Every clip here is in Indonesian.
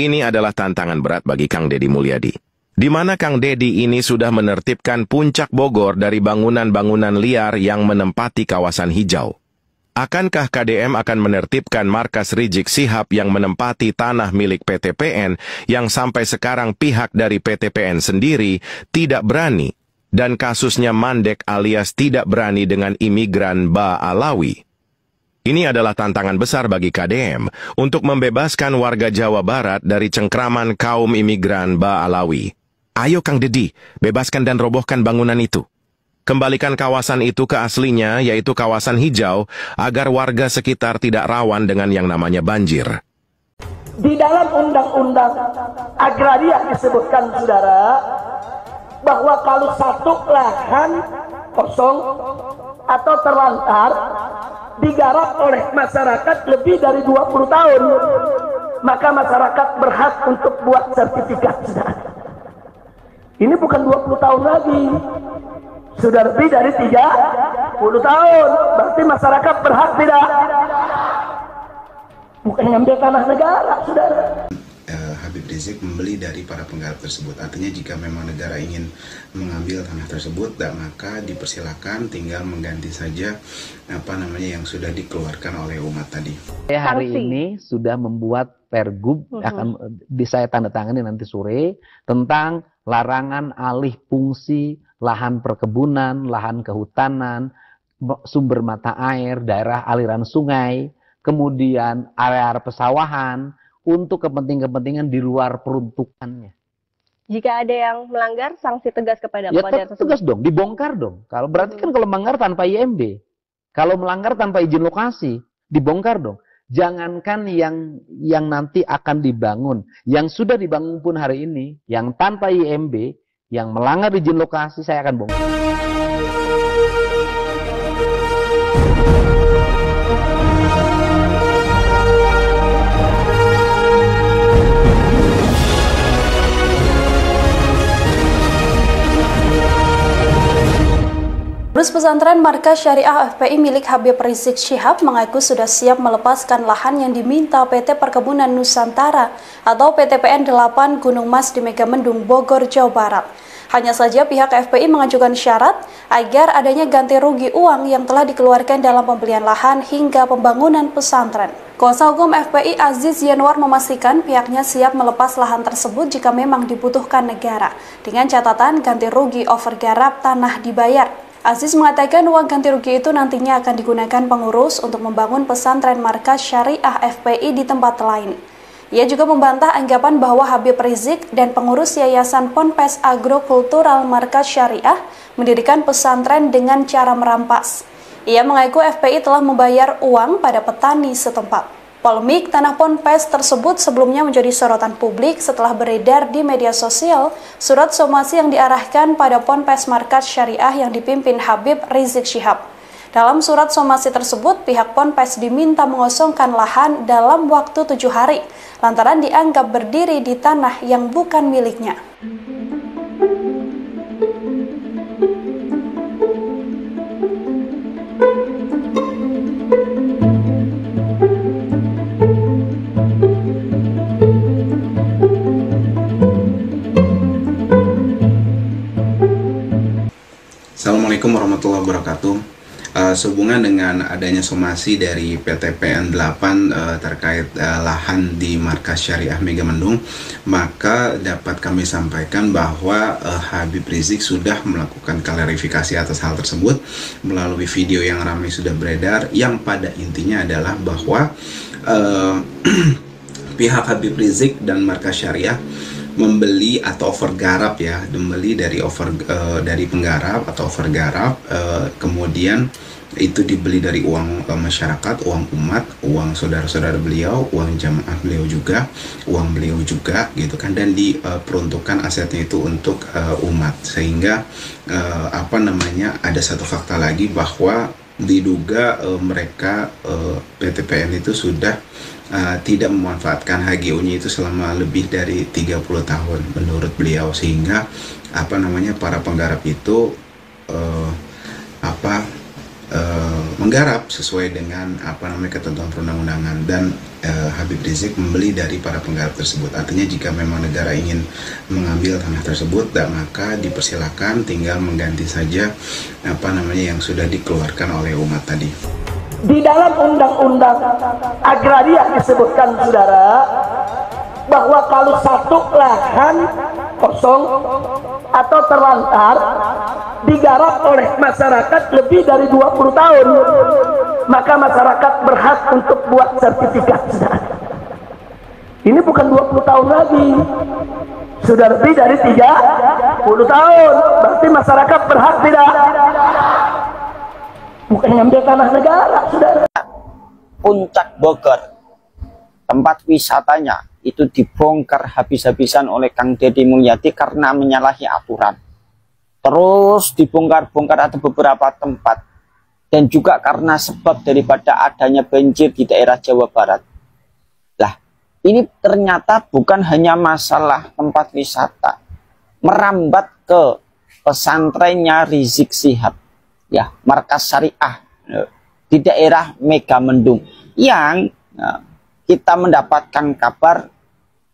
Ini adalah tantangan berat bagi Kang Deddy Mulyadi, di mana Kang Deddy ini sudah menertibkan puncak Bogor dari bangunan-bangunan liar yang menempati kawasan hijau. Akankah KDM akan menertibkan markas Rizik Syihab yang menempati tanah milik PT PN yang sampai sekarang pihak dari PT PN sendiri tidak berani, dan kasusnya mandek alias tidak berani dengan imigran Ba Alawi? Ini adalah tantangan besar bagi KDM untuk membebaskan warga Jawa Barat dari cengkraman kaum imigran Ba Alawi. Ayo Kang Deddy, bebaskan dan robohkan bangunan itu. Kembalikan kawasan itu ke aslinya, yaitu kawasan hijau, agar warga sekitar tidak rawan dengan yang namanya banjir. Di dalam undang-undang agraria disebutkan, saudara, bahwa kalau satu lahan kosong atau terlantar digarap oleh masyarakat lebih dari 20 tahun, maka masyarakat berhak untuk buat sertifikat, saudara. Ini bukan 20 tahun lagi, sudah lebih dari 30 tahun. Berarti masyarakat berhak tidak? Bukan ngambil tanah negara, saudara. Habib Rizik membeli dari para penggarap tersebut. Artinya jika memang negara ingin mengambil tanah tersebut, maka dipersilakan, tinggal mengganti saja yang sudah dikeluarkan oleh umat tadi. Hari ini sudah membuat pergub, akan saya tanda tangani nanti sore, tentang larangan alih fungsi lahan perkebunan, lahan kehutanan, sumber mata air, daerah aliran sungai, kemudian area pesawahan, untuk kepentingan-kepentingan di luar peruntukannya. Jika ada yang melanggar, sanksi tegas kepada ya, tegas dong, dibongkar dong. Kalau berarti kan kalau melanggar tanpa IMB, kalau melanggar tanpa izin lokasi, dibongkar dong. Jangankan yang nanti akan dibangun, yang sudah dibangun pun hari ini, yang tanpa IMB, yang melanggar izin lokasi, saya akan bongkar. Pengurus pesantren Markas Syariah FPI milik Habib Rizik Syihab mengaku sudah siap melepaskan lahan yang diminta PT Perkebunan Nusantara atau PT PN 8 Gunung Mas di Megamendung, Bogor, Jawa Barat. Hanya saja pihak FPI mengajukan syarat agar adanya ganti rugi uang yang telah dikeluarkan dalam pembelian lahan hingga pembangunan pesantren. Kuasa hukum FPI Aziz Yanwar memastikan pihaknya siap melepas lahan tersebut jika memang dibutuhkan negara, dengan catatan ganti rugi overgarap tanah dibayar. Aziz mengatakan uang ganti rugi itu nantinya akan digunakan pengurus untuk membangun pesantren Markas Syariah FPI di tempat lain. Ia juga membantah anggapan bahwa Habib Rizik dan pengurus Yayasan Ponpes Agrokultural Markas Syariah mendirikan pesantren dengan cara merampas. Ia mengaku FPI telah membayar uang pada petani setempat. Polemik tanah Ponpes tersebut sebelumnya menjadi sorotan publik setelah beredar di media sosial surat somasi yang diarahkan pada Ponpes Markas Syariah yang dipimpin Habib Rizik Syihab. Dalam surat somasi tersebut, pihak Ponpes diminta mengosongkan lahan dalam waktu 7 hari, lantaran dianggap berdiri di tanah yang bukan miliknya. Assalamualaikum warahmatullahi wabarakatuh. Sehubungan dengan adanya somasi dari PT PN 8 terkait lahan di Markas Syariah Megamendung, maka dapat kami sampaikan bahwa Habib Rizik sudah melakukan klarifikasi atas hal tersebut melalui video yang ramai sudah beredar, yang pada intinya adalah bahwa pihak Habib Rizik dan Markas Syariah membeli atau overgarap membeli dari penggarap atau overgarap, kemudian itu dibeli dari uang masyarakat, uang umat, uang saudara-saudara beliau, uang jamaah beliau juga, uang beliau juga gitu kan, dan diperuntukkan asetnya itu untuk umat, sehingga ada satu fakta lagi bahwa diduga mereka PT PN itu sudah tidak memanfaatkan HGU-nya itu selama lebih dari 30 tahun menurut beliau, sehingga para penggarap itu menggarap sesuai dengan ketentuan perundang-undangan, dan Habib Rizik membeli dari para penggarap tersebut. Artinya jika memang negara ingin mengambil tanah tersebut, maka dipersilakan, tinggal mengganti saja yang sudah dikeluarkan oleh umat tadi. Di dalam undang-undang agraria disebutkan, saudara, bahwa kalau satu lahan kosong atau terlantar digarap oleh masyarakat lebih dari 20 tahun, maka masyarakat berhak untuk buat sertifikat. Ini bukan 20 tahun lagi, sudah lebih dari 30 tahun. Berarti masyarakat berhak tidak, bukan ngambil tanah negara, saudara. Puncak Bogor, tempat wisatanya itu dibongkar habis-habisan oleh Kang Deddy Mulyadi karena menyalahi aturan. Terus dibongkar-bongkar ada beberapa tempat, dan juga karena sebab daripada adanya banjir di daerah Jawa Barat. Lah, ini ternyata bukan hanya masalah tempat wisata, merambat ke pesantrennya Rizik Syihab, ya, markas syariah di daerah Megamendung, yang kita mendapatkan kabar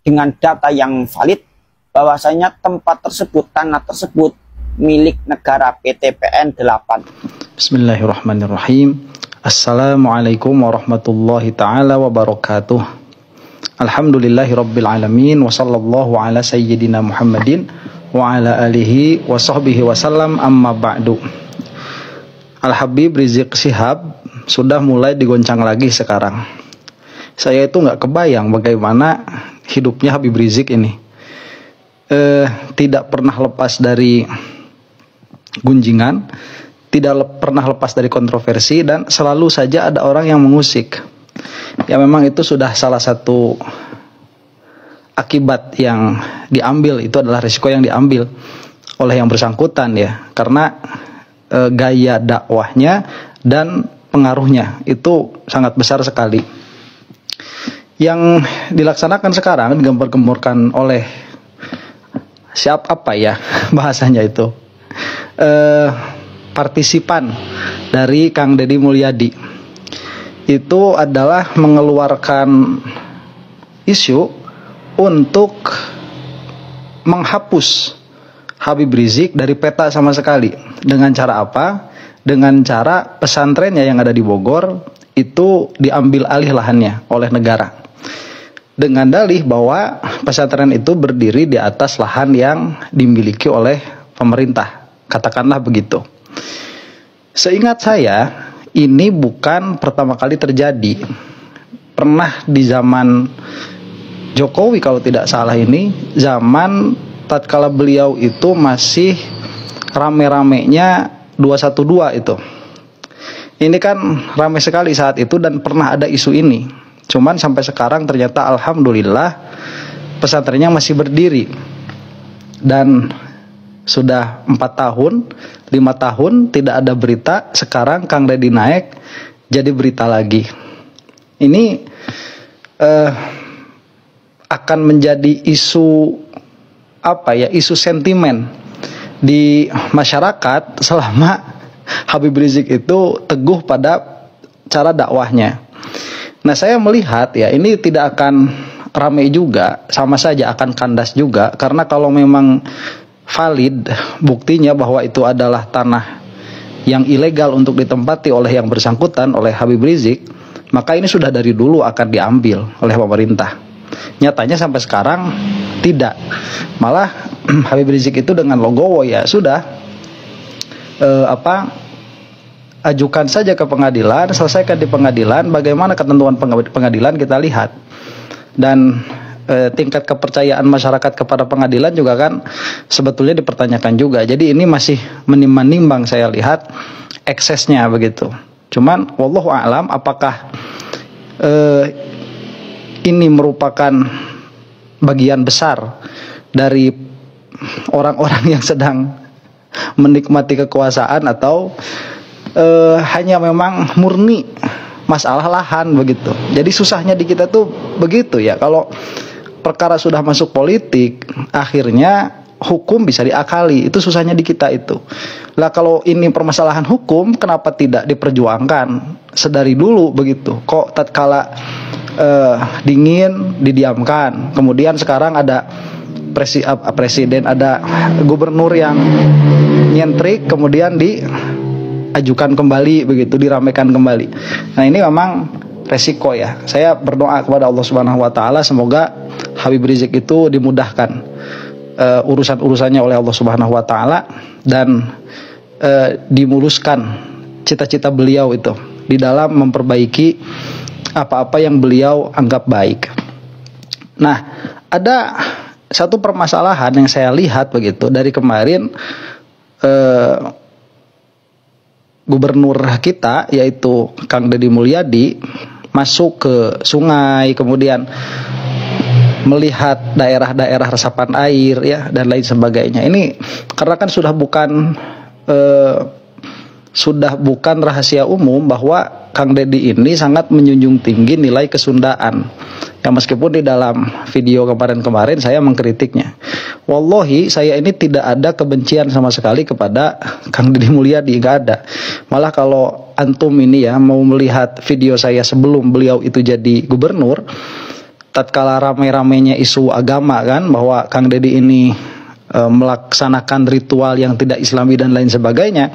dengan data yang valid bahwasanya tempat tersebut, tanah tersebut milik negara PTPN 8. Bismillahirrahmanirrahim. Assalamualaikum warahmatullahi ta'ala wabarakatuh. Alhamdulillahirabbil alamin wa sallallahu ala sayyidina Muhammadin wa ala alihi wa sahbihi wasallam, amma ba'du. Al-Habib Rizik Syihab sudah mulai digoncang lagi sekarang. Saya itu nggak kebayang bagaimana hidupnya Habib Rizik ini. Tidak pernah lepas dari gunjingan, tidak pernah lepas dari kontroversi, dan selalu saja ada orang yang mengusik. Ya memang itu sudah salah satu akibat yang diambil, itu adalah risiko yang diambil oleh yang bersangkutan, ya, karena gaya dakwahnya dan pengaruhnya itu sangat besar sekali. Yang dilaksanakan sekarang digembar-gemborkan oleh bahasanya itu partisipan dari Kang Deddy Mulyadi itu adalah mengeluarkan isu untuk menghapus Habib Rizik dari peta sama sekali. Dengan cara apa? Dengan cara pesantrennya yang ada di Bogor itu diambil alih lahannya oleh negara, dengan dalih bahwa pesantren itu berdiri di atas lahan yang dimiliki oleh pemerintah, katakanlah begitu. Seingat saya, ini bukan pertama kali terjadi. Pernah di zaman Jokowi kalau tidak salah, ini zaman tatkala beliau itu masih rame-ramenya 212 itu. Ini kan ramai sekali saat itu dan pernah ada isu ini. Cuman sampai sekarang ternyata alhamdulillah pesantrennya masih berdiri. Dan sudah 4 tahun, 5 tahun tidak ada berita. Sekarang Kang Deddy naik, jadi berita lagi. Ini akan menjadi isu isu sentimen di masyarakat selama Habib Rizik itu teguh pada cara dakwahnya. Nah, saya melihat ya ini tidak akan ramai juga, sama saja akan kandas juga, karena kalau memang valid buktinya bahwa itu adalah tanah yang ilegal untuk ditempati oleh yang bersangkutan, oleh Habib Rizik, maka ini sudah dari dulu akan diambil oleh pemerintah. Nyatanya sampai sekarang tidak. Malah Habib Rizik itu dengan logowo ya sudah ajukan saja ke pengadilan, selesaikan di pengadilan, bagaimana ketentuan pengadilan kita lihat. Dan tingkat kepercayaan masyarakat kepada pengadilan juga kan sebetulnya dipertanyakan juga. Jadi ini masih menimbang-nimbang saya lihat eksesnya begitu. Cuman wallahu a'lam apakah ini merupakan bagian besar dari orang-orang yang sedang menikmati kekuasaan atau hanya memang murni masalah lahan begitu. Jadi susahnya di kita tuh begitu ya, kalau perkara sudah masuk politik akhirnya hukum bisa diakali. Itu susahnya di kita itu. Lah kalau ini permasalahan hukum, kenapa tidak diperjuangkan sedari dulu begitu? Kok tatkala dingin didiamkan, kemudian sekarang ada presiden, ada gubernur yang nyentrik, kemudian diajukan kembali begitu, diramaikan kembali. Nah ini memang resiko ya. Saya berdoa kepada Allah Subhanahu Wa Taala semoga Habib Rizik itu dimudahkan urusan-urusannya oleh Allah Subhanahu Wa Taala dan dimuluskan cita-cita beliau itu di dalam memperbaiki apa-apa yang beliau anggap baik. Nah, ada satu permasalahan yang saya lihat begitu dari kemarin, gubernur kita yaitu Kang Deddy Mulyadi masuk ke sungai, kemudian melihat daerah-daerah resapan air ya dan lain sebagainya. Ini karena kan sudah bukan rahasia umum bahwa Kang Deddy ini sangat menjunjung tinggi nilai kesundaan. Ya meskipun di dalam video kemarin-kemarin saya mengkritiknya. Wallahi saya ini tidak ada kebencian sama sekali kepada Kang Deddy Mulyadi, nggak ada. Malah kalau antum ini ya mau melihat video saya sebelum beliau itu jadi gubernur, tatkala rame-ramenya isu agama kan, bahwa Kang Deddy ini melaksanakan ritual yang tidak islami dan lain sebagainya.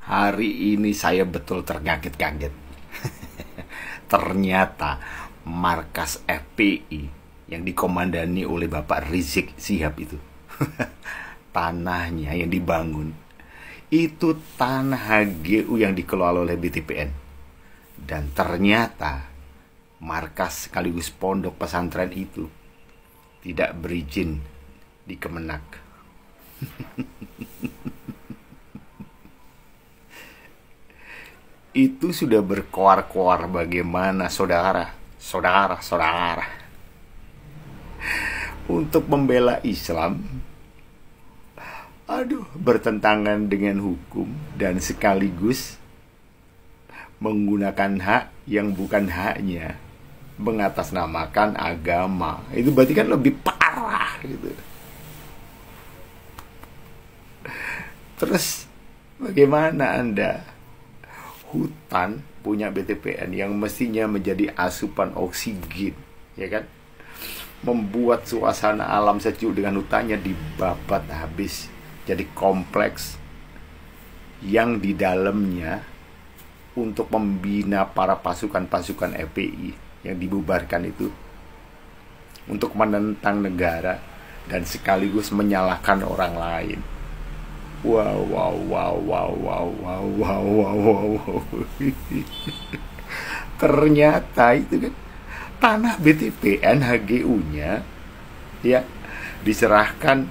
Hari ini saya betul terkaget-kaget. Ternyata markas FPI yang dikomandani oleh Bapak Rizik Syihab itu tanahnya yang dibangun itu tanah HGU yang dikelola oleh BTPN, dan ternyata markas sekaligus pondok pesantren itu tidak berizin di Kemenak. Itu sudah berkoar-koar bagaimana saudara untuk membela Islam, bertentangan dengan hukum dan sekaligus menggunakan hak yang bukan haknya, mengatasnamakan agama. Itu berarti kan lebih parah gitu. Terus bagaimana Anda? Hutan punya BTPN yang mestinya menjadi asupan oksigen, ya kan? Membuat suasana alam sejuk dengan hutannya dibabat habis jadi kompleks yang di dalamnya untuk membina para pasukan-pasukan FPI yang dibubarkan itu untuk menentang negara dan sekaligus menyalahkan orang lain. Wow. Ternyata itu kan tanah BTPN HGU-nya ya diserahkan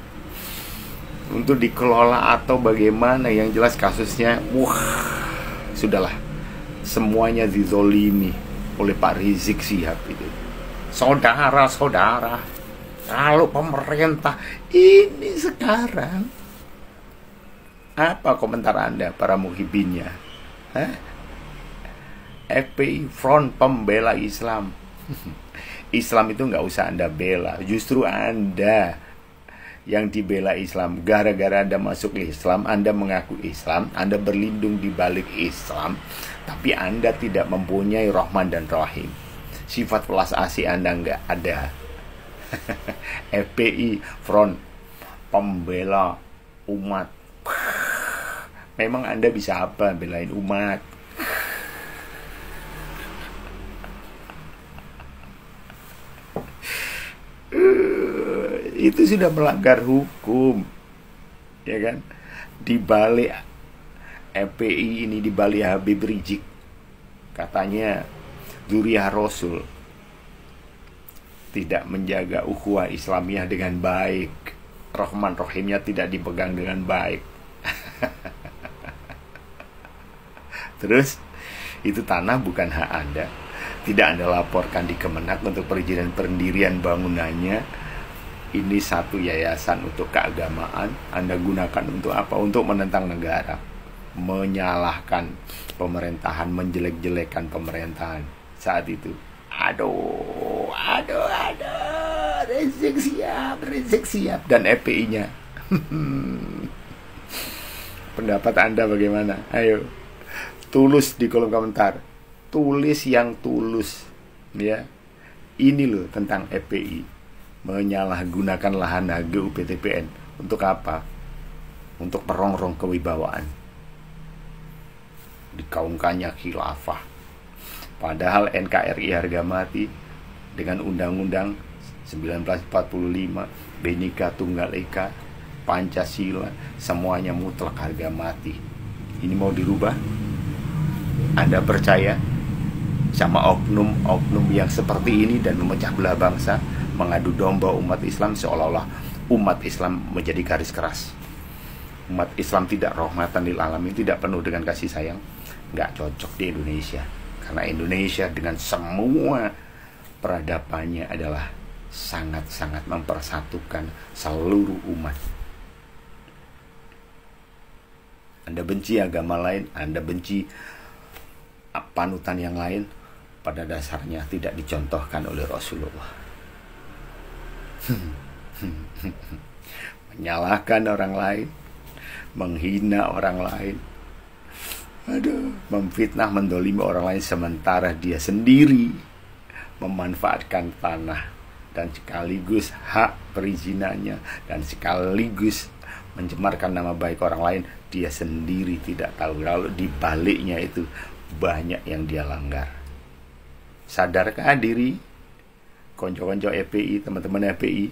untuk dikelola atau bagaimana, yang jelas kasusnya sudahlah semuanya dizolimi oleh Pak Rizik Syihab itu. Saudara-saudara, kalau pemerintah ini sekarang, apa komentar Anda para muhibinnya? FPI Front Pembela Islam. Islam itu nggak usah Anda bela, justru Anda yang dibela Islam. Gara-gara Anda masuk Islam, Anda mengaku Islam, Anda berlindung di balik Islam, tapi Anda tidak mempunyai Rahman dan Rahim. Sifat welas asih Anda nggak ada. FPI Front Pembela Umat. Memang Anda bisa apa belain umat? Itu sudah melanggar hukum, ya kan? Di balik FPI ini, di balik Habib Rizik, katanya dzurriyyah Rasul, tidak menjaga ukhuwah Islamiyah dengan baik, Rahman Rahimnya tidak dipegang dengan baik. Terus itu tanah bukan hak Anda, tidak Anda laporkan di Kemenak untuk perizinan pendirian bangunannya. Ini satu yayasan untuk keagamaan, Anda gunakan untuk apa? Untuk menentang negara, menyalahkan pemerintahan, menjelek-jelekan pemerintahan saat itu. Aduh, Rizik siap. Dan FPI-nya. Pendapat Anda bagaimana? Ayo, tulis di kolom komentar. Tulis yang tulus, ya. Ini loh tentang FPI menyalahgunakan lahan HGU PTPN untuk apa? Untuk merongrong kewibawaan. Dikaungkannya khilafah. Padahal NKRI harga mati dengan Undang-Undang 1945, Bhinneka Tunggal Ika, Pancasila, semuanya mutlak harga mati. Ini mau dirubah? Anda percaya sama oknum-oknum yang seperti ini dan memecah belah bangsa, mengadu domba umat Islam seolah-olah umat Islam menjadi garis keras. Umat Islam tidak rahmatan lil alamin, tidak penuh dengan kasih sayang. Nggak cocok di Indonesia. Karena Indonesia dengan semua peradabannya adalah sangat-sangat mempersatukan seluruh umat. Anda benci agama lain, Anda benci panutan yang lain, pada dasarnya tidak dicontohkan oleh Rasulullah. Menyalahkan orang lain, menghina orang lain, memfitnah, mendolimi orang lain, sementara dia sendiri memanfaatkan tanah dan sekaligus hak perizinannya dan sekaligus mencemarkan nama baik orang lain. Dia sendiri tidak tahu kalau di baliknya itu banyak yang dia langgar. Sadarkah diri konco-konco FPI, teman-teman FPI?